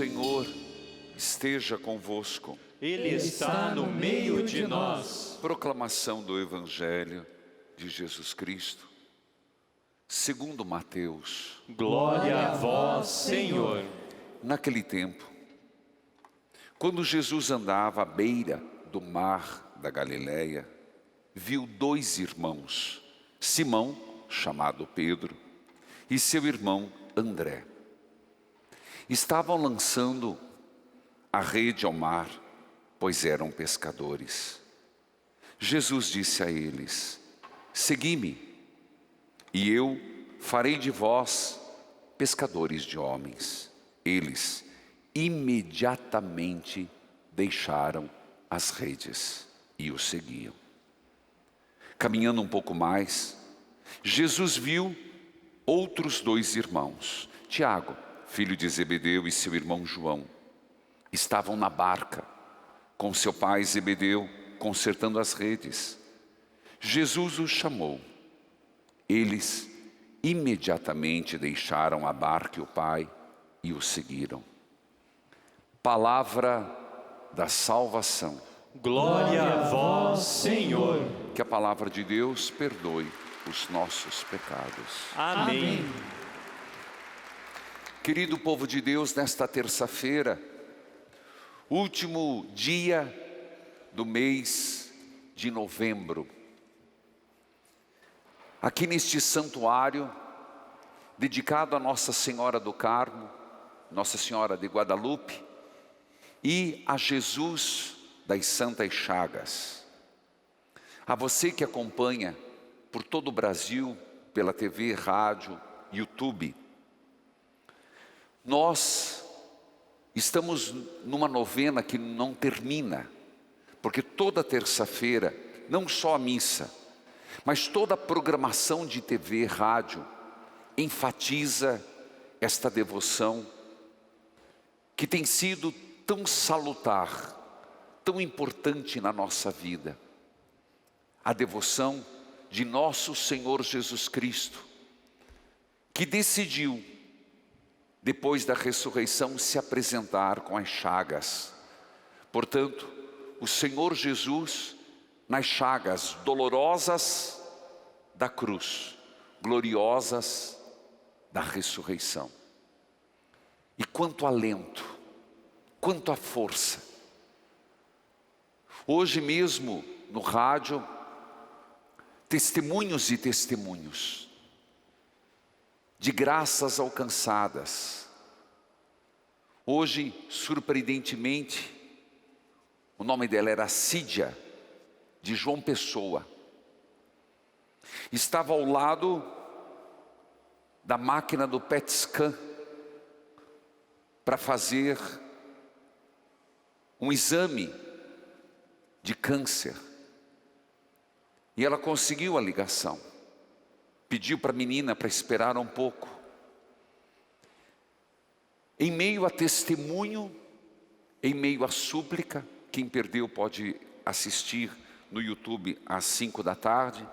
Senhor esteja convosco. Ele está no meio de nós. Proclamação do Evangelho de Jesus Cristo, segundo Mateus. Glória a vós, Senhor. Naquele tempo, quando Jesus andava à beira do mar da Galileia, viu dois irmãos, Simão, chamado Pedro, e seu irmão André. Estavam lançando a rede ao mar, pois eram pescadores. Jesus disse a eles: segui-me, e eu farei de vós pescadores de homens. Eles imediatamente deixaram as redes e o seguiam. Caminhando um pouco mais, Jesus viu outros dois irmãos, Tiago, filho de Zebedeu, e seu irmão João. Estavam na barca com seu pai Zebedeu, consertando as redes. Jesus os chamou. Eles imediatamente deixaram a barca e o pai e o seguiram. Palavra da salvação. Glória a vós, Senhor. Que a palavra de Deus perdoe os nossos pecados. Amém. Querido povo de Deus, nesta terça-feira, último dia do mês de novembro, aqui neste santuário, dedicado a Nossa Senhora do Carmo, Nossa Senhora de Guadalupe, e a Jesus das Santas Chagas. A você que acompanha por todo o Brasil, pela TV, rádio, YouTube, nós estamos numa novena que não termina, porque toda terça-feira, não só a missa, mas toda a programação de TV, rádio, enfatiza esta devoção que tem sido tão salutar, tão importante na nossa vida. A devoção de nosso Senhor Jesus Cristo, que decidiu, depois da ressurreição, se apresentar com as chagas. Portanto, o Senhor Jesus, nas chagas dolorosas da cruz, gloriosas da ressurreição. E quanto alento, quanto a força. Hoje mesmo, no rádio, testemunhos e testemunhos de graças alcançadas. Hoje, surpreendentemente, o nome dela era Cídia, de João Pessoa. Estava ao lado da máquina do PET scan para fazer um exame de câncer. E ela conseguiu a ligação. Pediu para a menina para esperar um pouco. Em meio a testemunho, em meio a súplica, quem perdeu pode assistir no YouTube às 5 da tarde.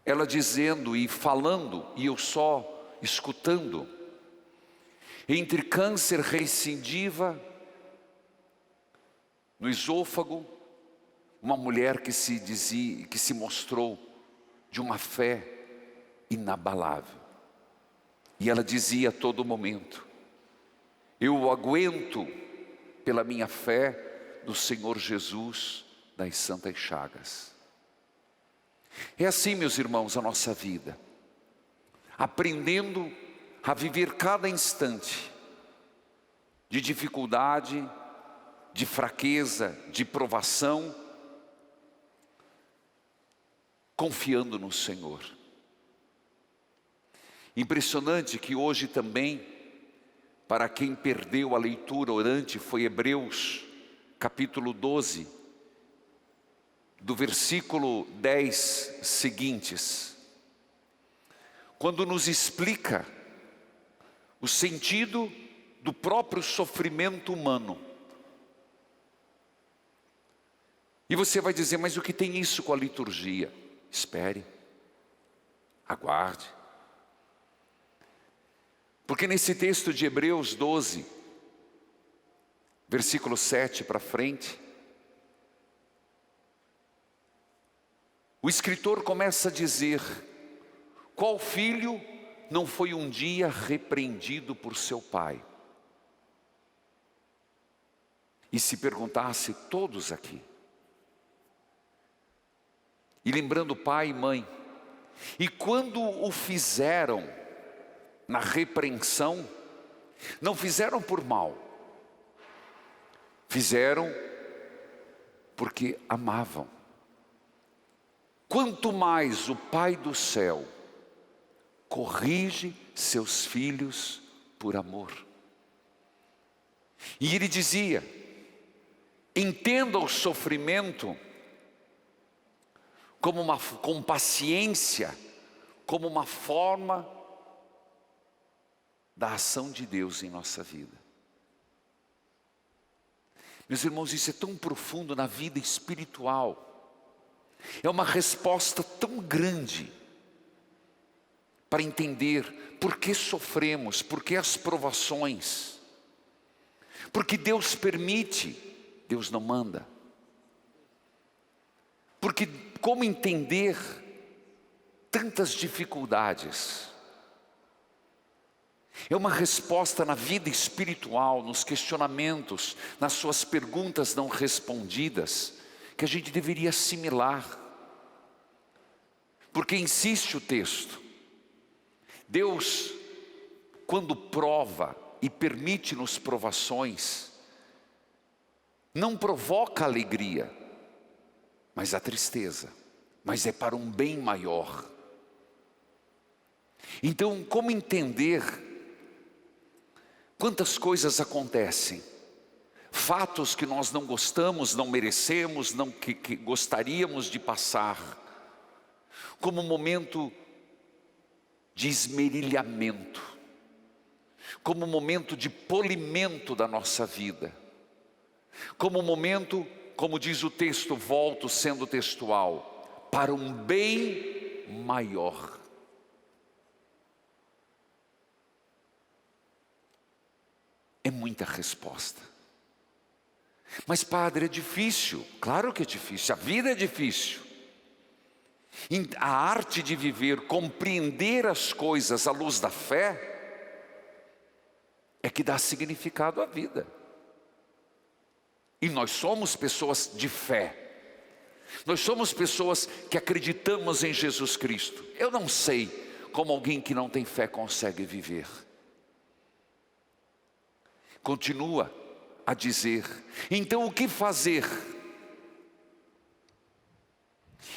Ela dizendo e falando, e eu só escutando, entre câncer recidiva no esôfago, uma mulher que se mostrou de uma fé inabalável. E ela dizia a todo momento: eu aguento pela minha fé no Senhor Jesus das Santas Chagas. É assim, meus irmãos, a nossa vida, aprendendo a viver cada instante de dificuldade, de fraqueza, de provação, confiando no Senhor. Impressionante que hoje também, para quem perdeu a leitura orante, foi Hebreus, capítulo 12, do versículo 10 seguintes, quando nos explica o sentido do próprio sofrimento humano. E você vai dizer: mas o que tem isso com a liturgia? Espere, aguarde. Porque nesse texto de Hebreus 12, versículo 7 para frente, o escritor começa a dizer: qual filho não foi um dia repreendido por seu pai? E se perguntasse todos aqui, e lembrando pai e mãe, e quando o fizeram na repreensão, não fizeram por mal, fizeram porque amavam. Quanto mais o Pai do céu corrige seus filhos por amor. E ele dizia: entenda o sofrimento com paciência, como uma forma da ação de Deus em nossa vida. Meus irmãos, isso é tão profundo na vida espiritual. É uma resposta tão grande para entender por que sofremos, por que as provações. Porque Deus permite, Deus não manda. Porque como entender tantas dificuldades? É uma resposta na vida espiritual, nos questionamentos, nas suas perguntas não respondidas, que a gente deveria assimilar. Porque insiste o texto, Deus, quando prova e permite-nos provações, não provoca alegria, mas a tristeza, mas é para um bem maior. Então, como entender quantas coisas acontecem? Fatos que nós não gostamos, não merecemos, que gostaríamos de passar, como um momento de esmerilhamento, como um momento de polimento da nossa vida, como um momento, como diz o texto, volto sendo textual, para um bem maior. É muita resposta. Mas padre, é difícil. Claro que é difícil, a vida é difícil. A arte de viver, compreender as coisas à luz da fé, é que dá significado à vida. E nós somos pessoas de fé. Nós somos pessoas que acreditamos em Jesus Cristo. Eu não sei como alguém que não tem fé consegue viver. Continua a dizer: então o que fazer?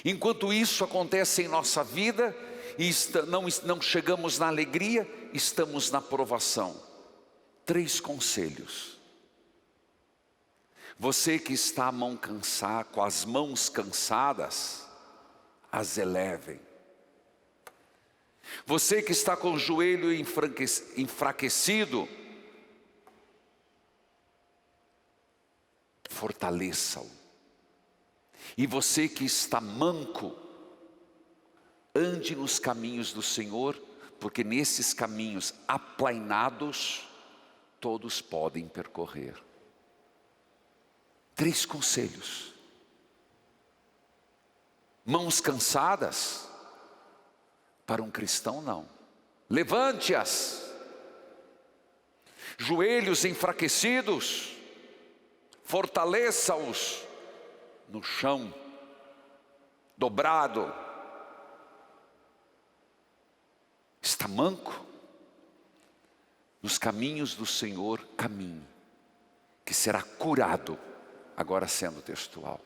Enquanto isso acontece em nossa vida e não chegamos na alegria, estamos na provação. 3 conselhos. Você que está com as mãos cansadas, as elevem. Você que está com o joelho enfraquecido, fortaleça-o. E você que está manco, ande nos caminhos do Senhor, porque nesses caminhos aplainados, todos podem percorrer. 3 conselhos. Mãos cansadas, para um cristão não. Levante-as. Joelhos enfraquecidos, fortaleça-os no chão, dobrado. Está manco? Nos caminhos do Senhor caminhe, que será curado, agora sendo textual.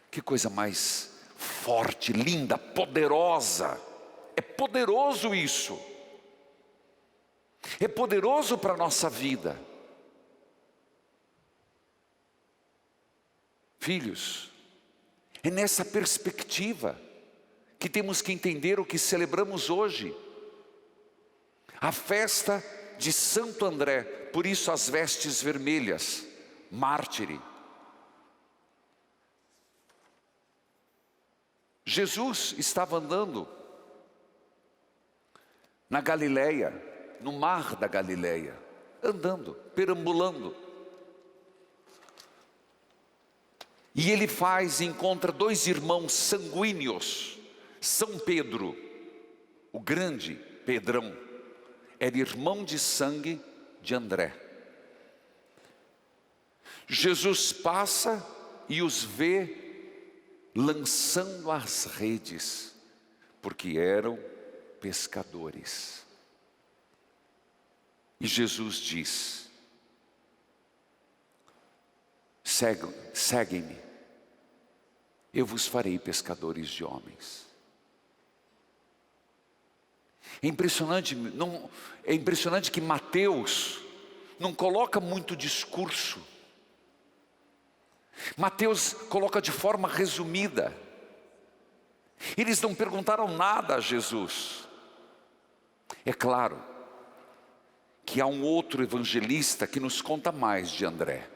Que coisa mais forte, linda, poderosa. É poderoso isso. É poderoso para a nossa vida. Filhos, é nessa perspectiva que temos que entender o que celebramos hoje. A festa de Santo André, por isso as vestes vermelhas, mártire. Jesus estava andando na Galileia, no mar da Galileia, andando, perambulando. E ele encontra dois irmãos sanguíneos. São Pedro, o grande Pedrão, era irmão de sangue de André. Jesus passa e os vê lançando as redes, porque eram pescadores. E Jesus diz: seguem-me, eu vos farei pescadores de homens. É impressionante que Mateus não coloca muito discurso. Mateus coloca de forma resumida. Eles não perguntaram nada a Jesus. É claro que há um outro evangelista que nos conta mais de André.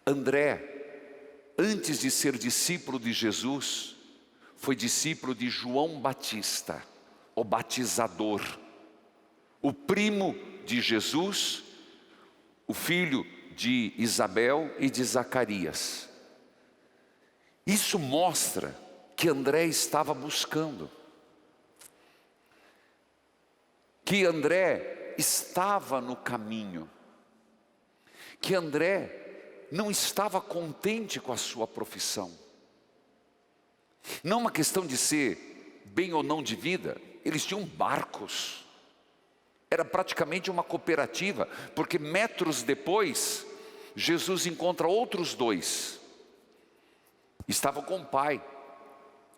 André, antes de ser discípulo de Jesus, foi discípulo de João Batista, o batizador, o primo de Jesus, o filho de Isabel e de Zacarias. Isso mostra que André estava buscando, que André estava no caminho, que André não estava contente com a sua profissão. Não uma questão de ser bem ou não de vida. Eles tinham barcos, era praticamente uma cooperativa, porque metros depois, Jesus encontra outros dois, estavam com o pai,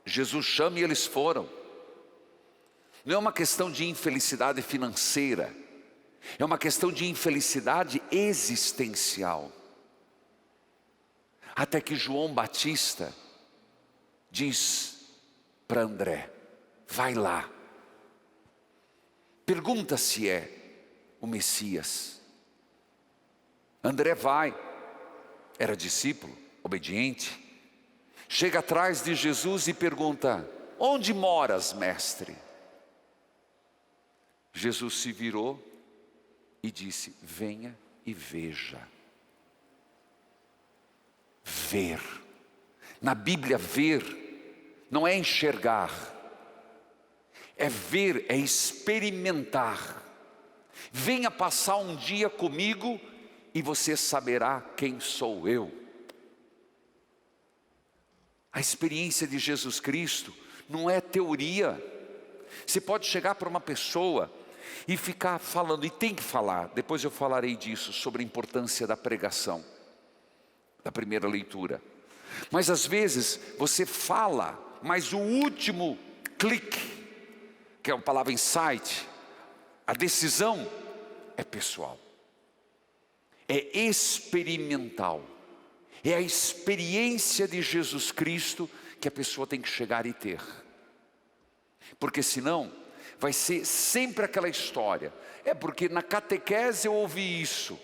Jesus chama e eles foram. Não é uma questão de infelicidade financeira, é uma questão de infelicidade existencial. Até que João Batista diz para André: vai lá, pergunta se é o Messias. André vai, era discípulo, obediente. Chega atrás de Jesus e pergunta: onde moras, mestre? Jesus se virou e disse: venha e veja. Ver. Na Bíblia, ver não é enxergar, é ver, é experimentar. Venha passar um dia comigo e você saberá quem sou eu. A experiência de Jesus Cristo não é teoria. Você pode chegar para uma pessoa e ficar falando, e tem que falar, depois eu falarei disso, sobre a importância da pregação, da primeira leitura. Mas às vezes você fala, mas o último clique, que é a palavra insight, a decisão é pessoal, é experimental, é a experiência de Jesus Cristo que a pessoa tem que chegar e ter. Porque senão vai ser sempre aquela história: é porque na catequese eu ouvi isso,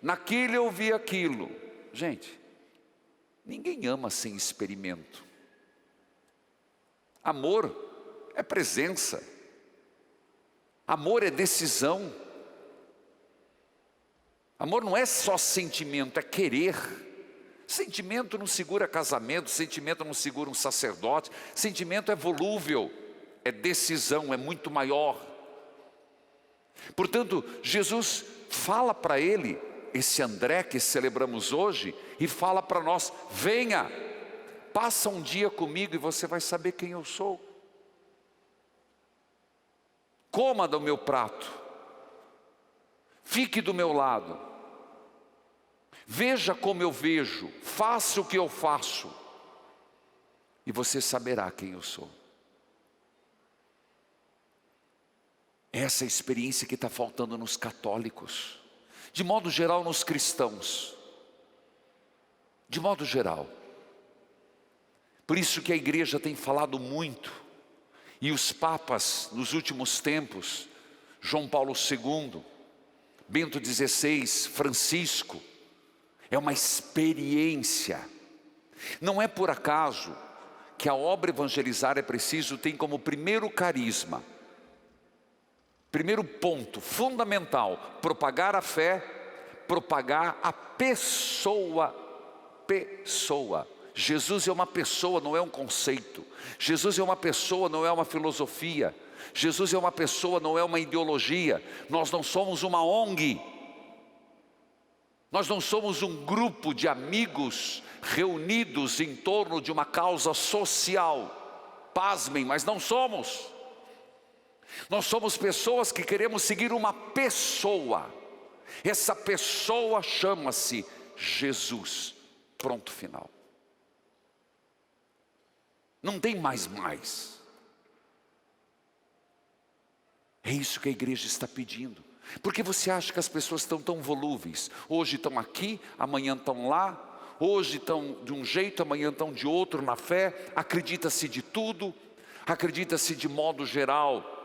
naquele eu ouvi aquilo. Gente, ninguém ama sem experimento. Amor é presença, amor é decisão. Amor não é só sentimento, é querer. Sentimento não segura casamento, sentimento não segura um sacerdote. Sentimento é volúvel, é decisão, é muito maior. Portanto, Jesus fala para ele, esse André que celebramos hoje, e fala para nós: venha, passa um dia comigo e você vai saber quem eu sou. Coma do meu prato, fique do meu lado, veja como eu vejo, faça o que eu faço, e você saberá quem eu sou. Essa é a experiência que está faltando nos católicos, de modo geral nos cristãos, de modo geral. Por isso que a igreja tem falado muito, e os papas nos últimos tempos, João Paulo II, Bento XVI, Francisco, é uma experiência. Não é por acaso que a obra Evangelizar é Preciso tem como primeiro carisma, primeiro ponto fundamental, propagar a fé, propagar a pessoa pessoa. Jesus é uma pessoa, não é um conceito. Jesus é uma pessoa, não é uma filosofia. Jesus é uma pessoa, não é uma ideologia. Nós não somos uma ONG. Nós não somos um grupo de amigos reunidos em torno de uma causa social. Pasmem, mas não somos. Nós somos pessoas que queremos seguir uma pessoa. Essa pessoa chama-se Jesus. Pronto, final. Não tem mais. É isso que a igreja está pedindo. Por que você acha que as pessoas estão tão volúveis? Hoje estão aqui, amanhã estão lá. Hoje estão de um jeito, amanhã estão de outro na fé. Acredita-se de tudo. Acredita-se de modo geral.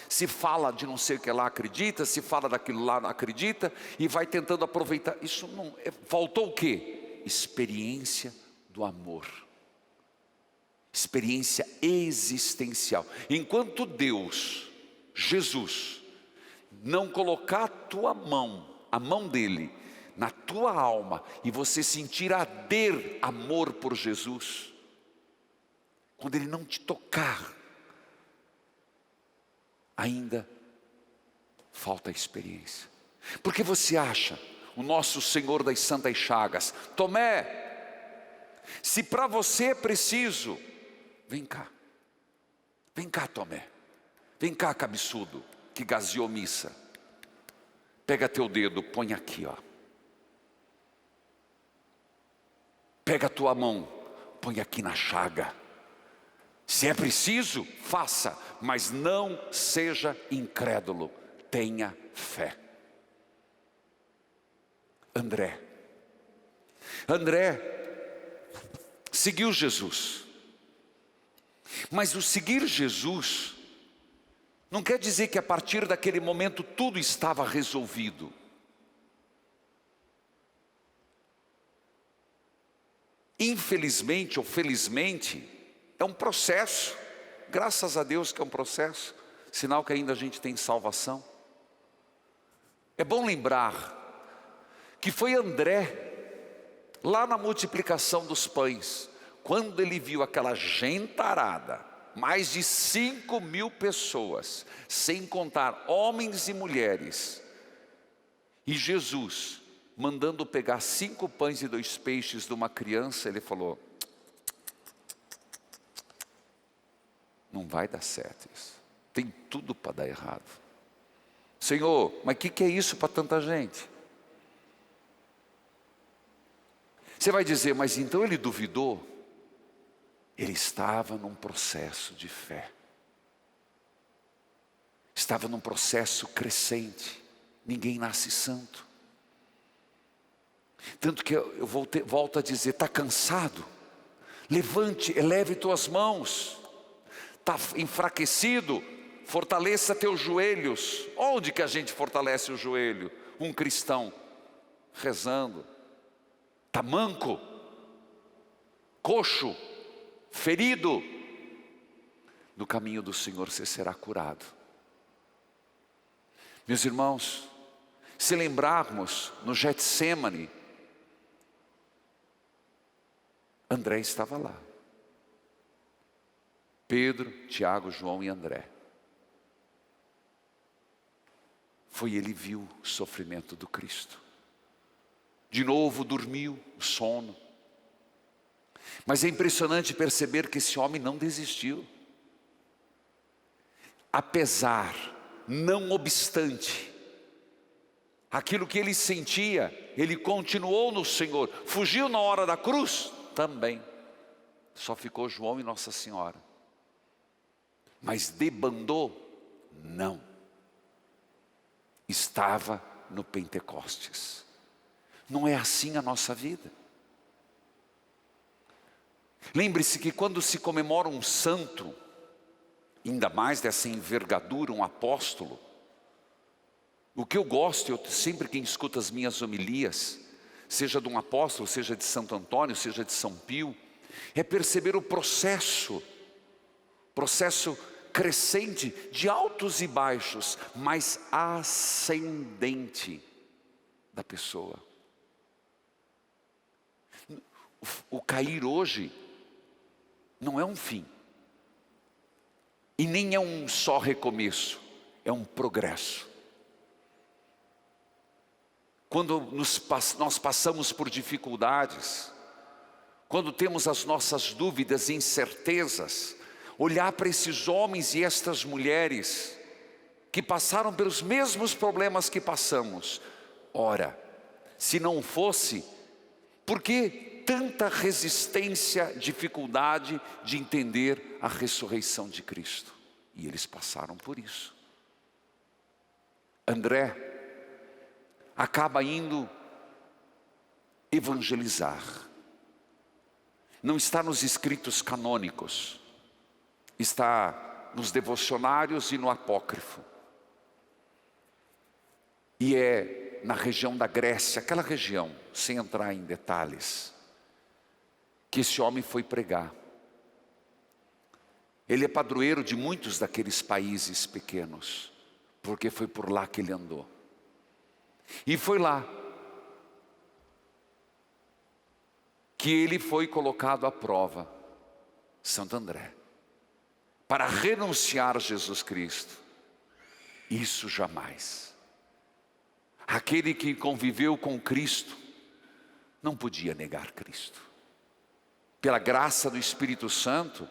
Se fala de não sei o que lá, acredita. Se fala daquilo lá, não acredita. E vai tentando aproveitar. Isso não... Faltou o quê? Experiência do amor. Experiência existencial. Enquanto Deus, Jesus, não colocar a mão dele, na tua alma, e você sentir arder amor por Jesus, quando ele não te tocar, ainda falta experiência. Porque você acha, o nosso Senhor das Santas Chagas, Tomé, se para você é preciso, vem cá, Tomé, vem cá, cabeçudo, que gazeou missa, pega teu dedo, põe aqui, ó. Pega a tua mão, põe aqui na chaga. Se é preciso, faça, mas não seja incrédulo, tenha fé. André seguiu Jesus, mas o seguir Jesus não quer dizer que a partir daquele momento tudo estava resolvido. Infelizmente ou felizmente, é um processo. Graças a Deus que é um processo, sinal que ainda a gente tem salvação. É bom lembrar que foi André, lá na multiplicação dos pães, quando ele viu aquela gentarada, mais de 5.000 pessoas, sem contar homens e mulheres, e Jesus mandando pegar 5 pães e 2 peixes de uma criança, ele falou: não vai dar certo isso, tem tudo para dar errado. Senhor, mas o que é isso para tanta gente? Você vai dizer, mas então ele duvidou? Ele estava num processo de fé, estava num processo crescente. Ninguém nasce santo. Tanto que eu volto a dizer, está cansado? Levante, eleve tuas mãos. Está enfraquecido? Fortaleça teus joelhos. Onde que a gente fortalece o joelho? Um cristão rezando. Está manco, coxo, ferido, no caminho do Senhor você será curado. Meus irmãos, se lembrarmos no Getsemane, André estava lá. Pedro, Tiago, João e André. Foi ele viu o sofrimento do Cristo. De novo dormiu, o sono. Mas é impressionante perceber que esse homem não desistiu. Apesar, não obstante, aquilo que ele sentia, ele continuou no Senhor. Fugiu na hora da cruz? Também. Só ficou João e Nossa Senhora. Mas debandou? Não. Estava no Pentecostes. Não é assim a nossa vida. Lembre-se que quando se comemora um santo, ainda mais dessa envergadura, um apóstolo, o que eu gosto, eu sempre quem escuta as minhas homilias, seja de um apóstolo, seja de Santo Antônio, seja de São Pio, é perceber o processo crescente de altos e baixos, mas ascendente da pessoa. o cair hoje não é um fim. E nem é um só recomeço, é um progresso. Quando nós passamos por dificuldades, quando temos as nossas dúvidas e incertezas, olhar para esses homens e estas mulheres que passaram pelos mesmos problemas que passamos. Ora, se não fosse, por que tanta resistência, dificuldade de entender a ressurreição de Cristo? E eles passaram por isso. André acaba indo evangelizar. Não está nos escritos canônicos, está nos devocionários e no apócrifo. E é na região da Grécia, aquela região, sem entrar em detalhes, que esse homem foi pregar. Ele é padroeiro de muitos daqueles países pequenos, porque foi por lá que ele andou. E foi lá que ele foi colocado à prova, Santo André, para renunciar a Jesus Cristo. Isso jamais. Aquele que conviveu com Cristo não podia negar Cristo. Pela graça do Espírito Santo,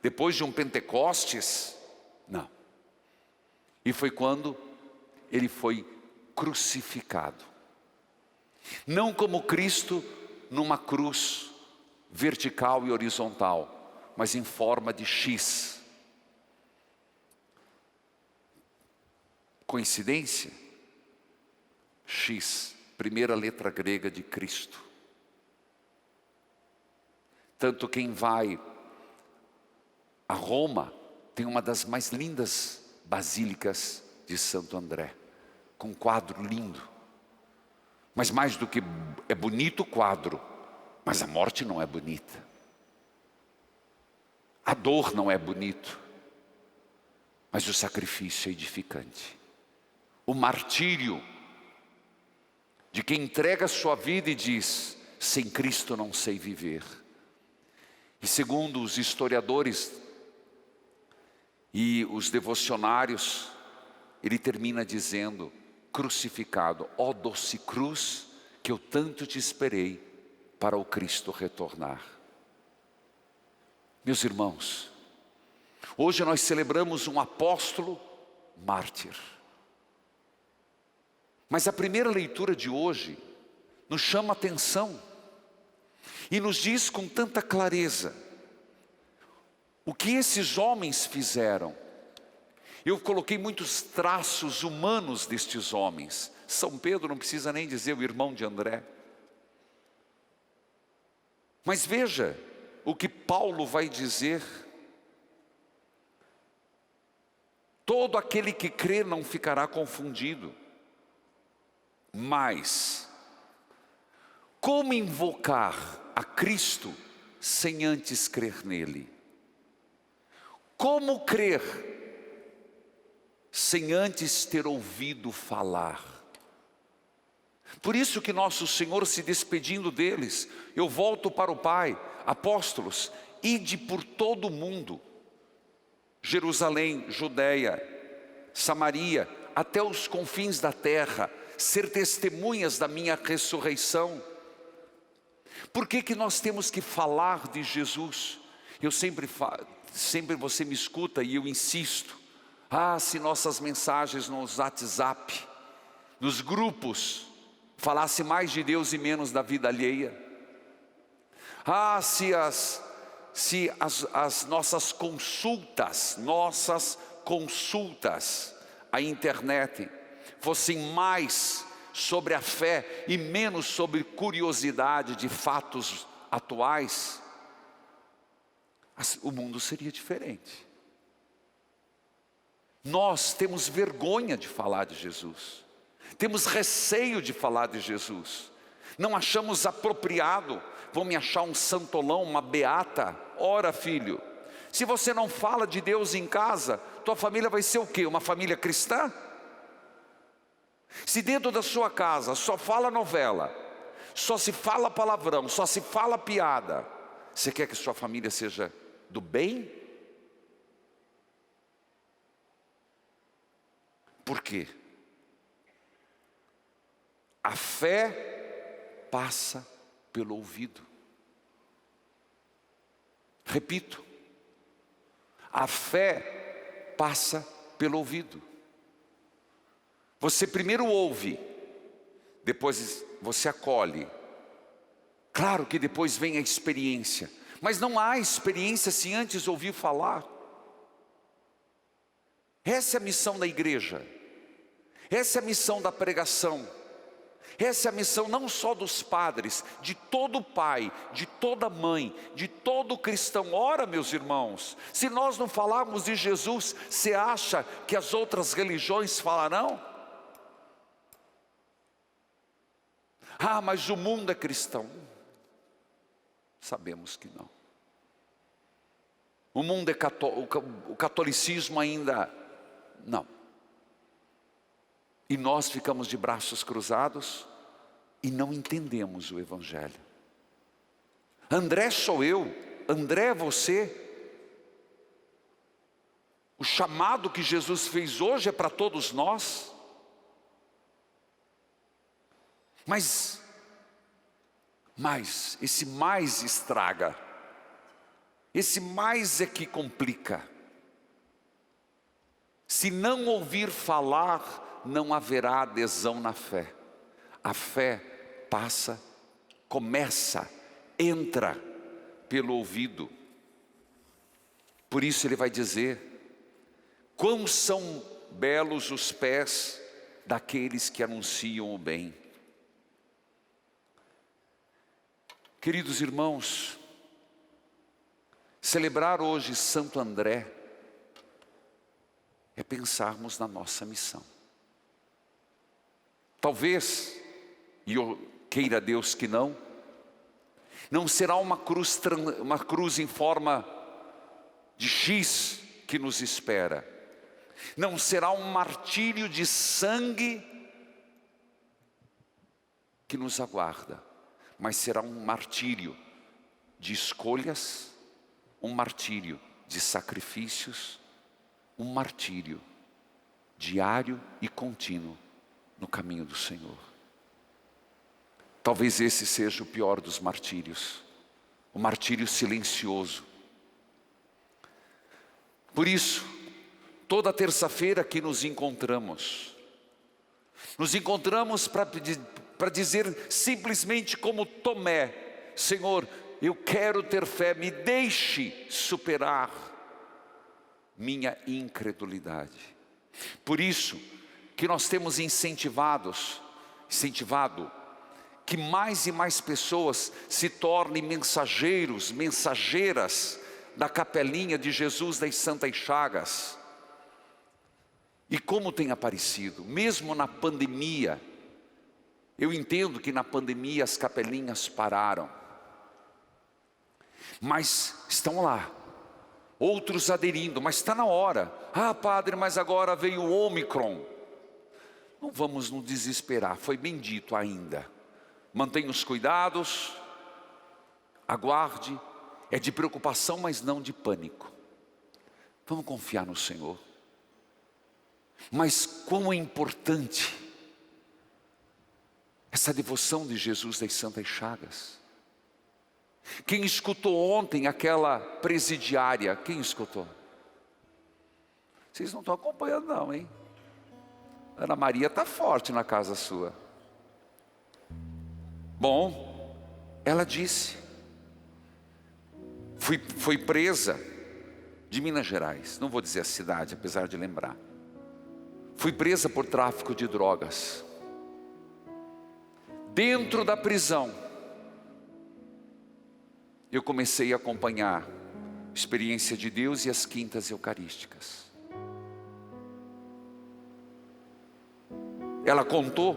depois de um Pentecostes, não. E foi quando ele foi crucificado. Não como Cristo numa cruz vertical e horizontal, mas em forma de X. Coincidência? X, primeira letra grega de Cristo. Tanto quem vai a Roma tem uma das mais lindas basílicas de Santo André, com um quadro lindo. Mas mais do que é bonito o quadro, mas a morte não é bonita. A dor não é bonito, mas o sacrifício é edificante. O martírio de quem entrega a sua vida e diz: sem Cristo não sei viver. E segundo os historiadores e os devocionários, ele termina dizendo: crucificado, ó doce cruz, que eu tanto te esperei para o Cristo retornar. Meus irmãos, hoje nós celebramos um apóstolo mártir. Mas a primeira leitura de hoje nos chama a atenção e nos diz com tanta clareza o que esses homens fizeram. Eu coloquei muitos traços humanos destes homens. São Pedro não precisa nem dizer, o irmão de André. Mas veja o que Paulo vai dizer: todo aquele que crê não ficará confundido. Mas como invocar a Cristo sem antes crer nele? Como crer sem antes ter ouvido falar? Por isso que nosso Senhor, se despedindo deles: eu volto para o Pai, apóstolos, ide por todo o mundo, Jerusalém, Judeia, Samaria, até os confins da terra, ser testemunhas da minha ressurreição. Por que nós temos que falar de Jesus? Eu sempre você me escuta e eu insisto: se nossas mensagens nos WhatsApp, nos grupos, falasse mais de Deus e menos da vida alheia. Se as nossas consultas à internet fossem mais sobre a fé e menos sobre curiosidade de fatos atuais, o mundo seria diferente. Nós temos vergonha de falar de Jesus, temos receio de falar de Jesus, não achamos apropriado. Vão me achar um santolão, uma beata? Ora, filho, se você não fala de Deus em casa, tua família vai ser o quê? Uma família cristã? Se dentro da sua casa só fala novela, só se fala palavrão, só se fala piada. Você quer que sua família seja do bem? Por quê? A fé passa pelo ouvido. Repito, a fé passa pelo ouvido. Você primeiro ouve, depois você acolhe. Claro que depois vem a experiência, mas não há experiência se antes ouvir falar. Essa é a missão da igreja, essa é a missão da pregação, essa é a missão não só dos padres, de todo pai, de toda mãe, de todo cristão. Ora, meus irmãos, se nós não falarmos de Jesus, você acha que as outras religiões falarão? Ah, mas o mundo é cristão. Sabemos que não. O mundo é católico, o catolicismo ainda não. E nós ficamos de braços cruzados e não entendemos o Evangelho. André sou eu, André é você. O chamado que Jesus fez hoje é para todos nós. Mas esse mais estraga. Esse mais é que complica. Se não ouvir falar, não haverá adesão na fé. A fé passa, começa, entra pelo ouvido. Por isso ele vai dizer: quão são belos os pés daqueles que anunciam o bem. Queridos irmãos, celebrar hoje Santo André é pensarmos na nossa missão. Talvez, e eu queira Deus que não será uma cruz em forma de X que nos espera. Não será um martírio de sangue que nos aguarda, mas será um martírio de escolhas, um martírio de sacrifícios, um martírio diário e contínuo no caminho do Senhor. Talvez esse seja o pior dos martírios, o martírio silencioso. Por isso, toda terça-feira que nos encontramos para dizer simplesmente como Tomé: Senhor, eu quero ter fé, me deixe superar minha incredulidade. Por isso que nós temos incentivado que mais e mais pessoas se tornem mensageiras da capelinha de Jesus das Santas Chagas. E como tem aparecido, mesmo na pandemia. Eu entendo que na pandemia as capelinhas pararam, mas estão lá, outros aderindo, mas está na hora. Ah, padre, mas agora veio o Ômicron. Não vamos nos desesperar, foi bem dito ainda. Mantenha os cuidados, aguarde, é de preocupação, mas não de pânico. Vamos confiar no Senhor. Mas quão é importante essa devoção de Jesus das Santas Chagas. Quem escutou ontem aquela presidiária? Quem escutou? Vocês não estão acompanhando não, hein? Ana Maria está forte na casa sua. Bom, ela disse, foi presa de Minas Gerais, não vou dizer a cidade, apesar de lembrar. Fui presa por tráfico de drogas. Dentro da prisão, eu comecei a acompanhar a experiência de Deus e as quintas eucarísticas. Ela contou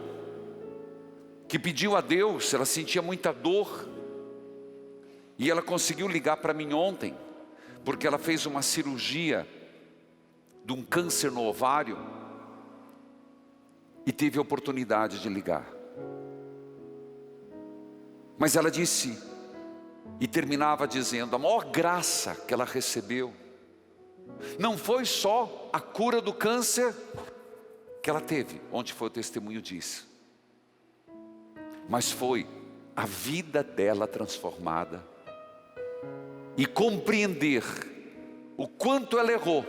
que pediu a Deus, ela sentia muita dor, e ela conseguiu ligar para mim ontem, porque ela fez uma cirurgia de um câncer no ovário, e teve a oportunidade de ligar. Mas ela disse, e terminava dizendo, a maior graça que ela recebeu não foi só a cura do câncer que ela teve, onde foi o testemunho disso, mas foi a vida dela transformada, e compreender o quanto ela errou,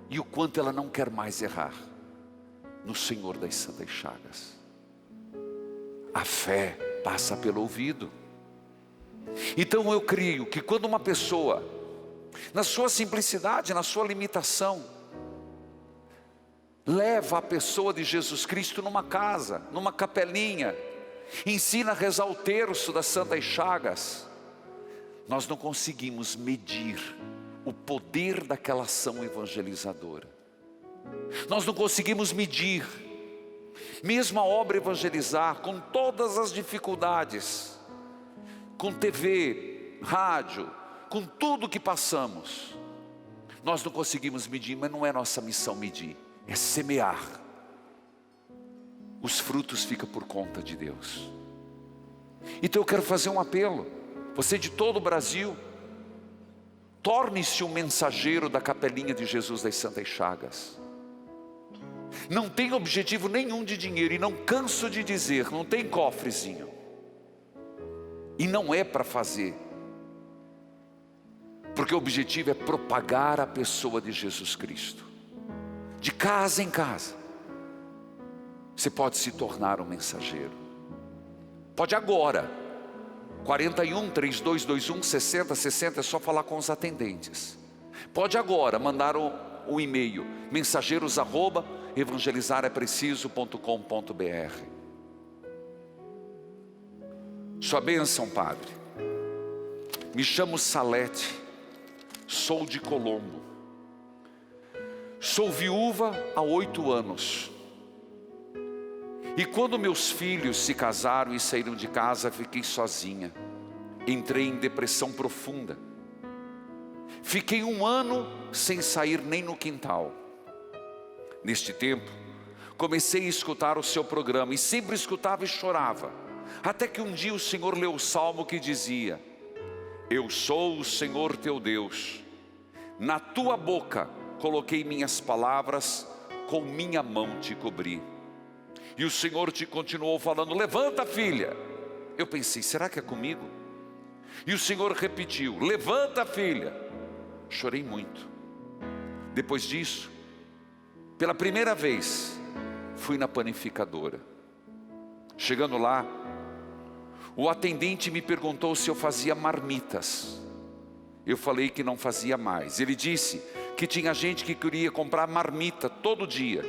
e o quanto ela não quer mais errar, no Senhor das Santas Chagas. A fé passa pelo ouvido. Então eu creio que quando uma pessoa, na sua simplicidade, na sua limitação, leva a pessoa de Jesus Cristo numa casa, numa capelinha, ensina a rezar o terço das Santas Chagas, nós não conseguimos medir o poder daquela ação evangelizadora. Nós não conseguimos medir, mesmo a obra evangelizar, com todas as dificuldades, com TV, rádio, com tudo que passamos, nós não conseguimos medir, mas não é nossa missão medir, é semear. Os frutos ficam por conta de Deus. Então eu quero fazer um apelo, você de todo o Brasil, torne-se um mensageiro da capelinha de Jesus das Santas Chagas. Não tem objetivo nenhum de dinheiro, e não canso de dizer, não tem cofrezinho, e não é para fazer, porque o objetivo é propagar a pessoa de Jesus Cristo. De casa em casa, você pode se tornar um mensageiro. Pode agora, 41 3221 6060, é só falar com os atendentes. Pode agora mandar o e-mail mensageiros@evangelizarepreciso.com.br. Sua bênção, Padre. Me chamo Salete, sou de Colombo, sou viúva há 8 anos. E quando meus filhos se casaram e saíram de casa, fiquei sozinha. Entrei em depressão profunda. Fiquei 1 ano sem sair nem no quintal. Neste tempo, comecei a escutar o seu programa, e sempre escutava e chorava. Até que um dia o Senhor leu o salmo que dizia: eu sou o Senhor teu Deus, na tua boca coloquei minhas palavras, com minha mão te cobri. E o Senhor te continuou falando: levanta, filha. Eu pensei, será que é comigo? E o Senhor repetiu: levanta, filha. Chorei muito. Depois disso, pela primeira vez, fui na panificadora. Chegando lá, o atendente me perguntou se eu fazia marmitas. Eu falei que não fazia mais. Ele disse que tinha gente que queria comprar marmita todo dia.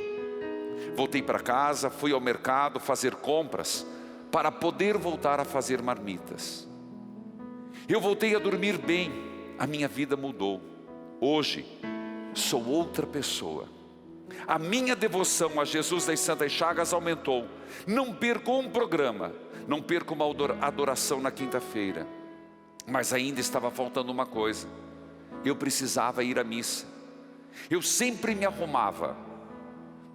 Voltei para casa, fui ao mercado fazer compras para poder voltar a fazer marmitas. Eu voltei a dormir bem, a minha vida mudou. Hoje sou outra pessoa. A minha devoção a Jesus das Santas Chagas aumentou. Não perco um programa, não perco uma adoração na quinta-feira. Mas ainda estava faltando uma coisa: eu precisava ir à missa. Eu sempre me arrumava,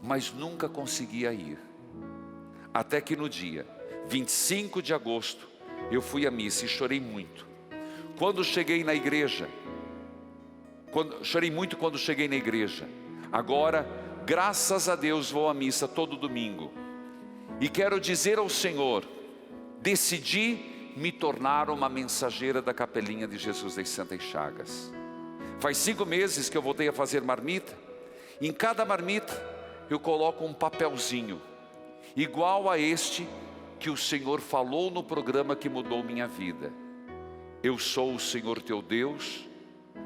mas nunca conseguia ir. Até que no dia 25 de agosto, eu fui à missa e chorei muito. Quando cheguei na igreja, chorei muito quando cheguei na igreja. Agora, graças a Deus, vou à missa todo domingo. E quero dizer ao Senhor, decidi me tornar uma mensageira da capelinha de Jesus das Santas Chagas. Faz 5 meses que eu voltei a fazer marmita. Em cada marmita eu coloco um papelzinho, igual a este que o Senhor falou no programa que mudou minha vida. Eu sou o Senhor teu Deus,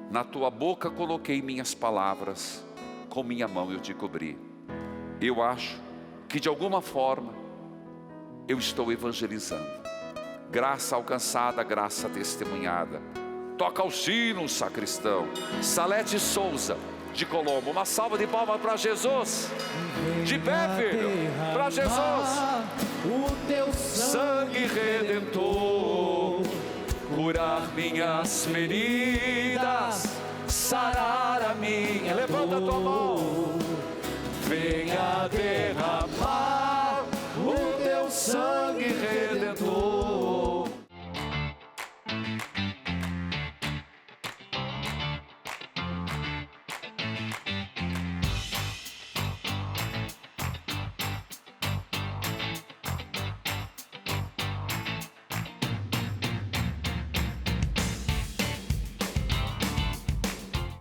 na tua boca coloquei minhas palavras, com minha mão eu te cobri. Eu acho que de alguma forma eu estou evangelizando. Graça alcançada, graça testemunhada. Toca o sino, sacristão. Salete Souza, de Colombo. Uma salva de palmas para Jesus. De pé, filho, para Jesus. O teu Sangue redentor, curar minhas feridas, sarar a minha Levanta a tua mão. Venha derramar o teu sangue redentor,